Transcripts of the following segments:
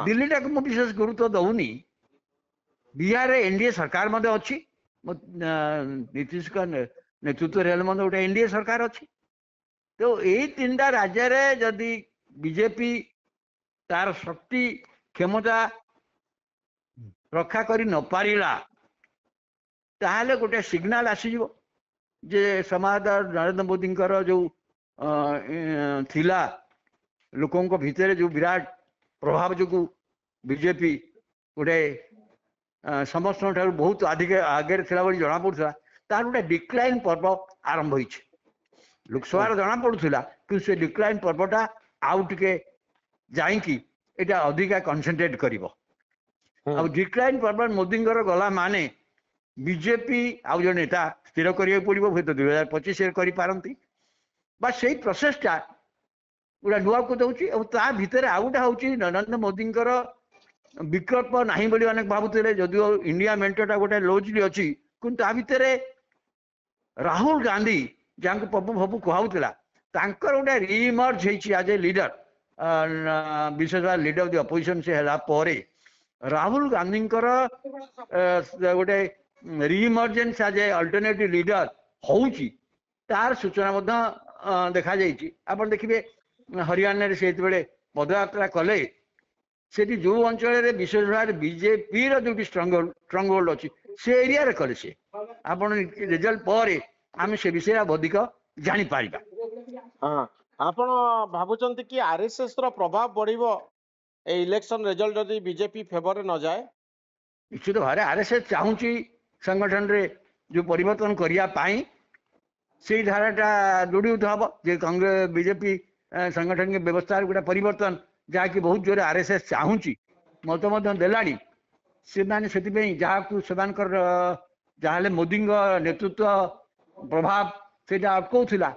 दिल्ली टाक मु विशेष गुरुत्व दौनी बिहार एनडीए सरकार मध्य अच्छी नीतीश का नेतृत्व गोटे एनडीए सरकार अच्छी तो यही तीन टा राज्य रे जदि बीजेपी तार शक्ति क्षमता रक्षा करी न पारिला ताहले गोटे सिग्नाल आसीजिवो जे समाज नरेंद्र मोदी जो थिला लोकों को भितर जो विराट प्रभाव जो बीजेपी गोटे समस्त बहुत अधिक आगे थिला बोली जना पड़ुला तार गोटे डिक्लाइन पर्व आरंभ होइछ लोकसभा जना पड़ुला कि से डिक्लाइन पर्वटा आउ टिके जाइकी एटा अधिका कन्सेंट्रेट करिवो अब डिक्लाइन पर्व मोदी गला माने बीजेपी आउ जो नेता स्थिर करिया पड़िबो हुए 2025 करि पारंती बा सेही प्रोसेसटा गोटा नुआ को दउची और ता भितर आउटा होची नरेंद्र मोदी विकल्प नहीं बोली अनेक भावुले जदिओ इंडिया मेंटोटा गोटे लोजली अच्छी किंतु ता भितर राहुल गांधी जहाँ पप्पू फपू कहला गोटे रिइमर्ज एज ए लीडर विशेष भाव लीडर ऑफ द अपोजिशन से हला परे राहुल गांधी गोटे रिइमर्जेंस एज ए अल्टरनेटिव लीडर होउची तार सूचना देखा जाइए आप देखिए हरियाणा से पदयात्रा कले से जो अंचल विशेष भाव बीजेपी जो स्ट्रंग होल्ड अच्छी से एरिया रे कले से आप रिजल्ट पर आम से विषय अधिक जापर हाँ आपण भावुं कि आरएसएस रो प्रभाव बढ़िबो ए इलेक्शन रिजल्ट जदि बीजेपी फेवर न जाए निश्चित भाव आरएसएस चाहूँगी संगठन रे जो परिवर्तन करने से धाराटा जोड़ी हम जे कांग्रेस बीजेपी संगठन के व्यवस्था गोटे परिवर्तन जहाँकि बहुत जोर आरएसएस चाहूँगी मत देला से जहाँ मोदी नेतृत्व प्रभाव से अटकाउला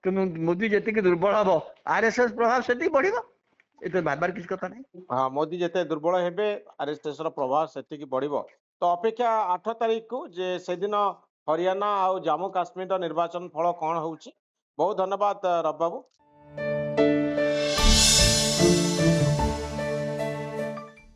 कि मोदी जी दुर्बल हम आरएसएस प्रभाव से बढ़ ये भाबार किसी कथा नहीं। हाँ मोदी जिते दुर्बल हेबे आरएसएस रो प्रभाव से बढ़िबो तो अपेक्षा 8 तारीख को जे से दिन हरियाणा और जम्मू काश्मीर निर्वाचन फल कौन होउची बहुत धन्यवाद रब बाबू।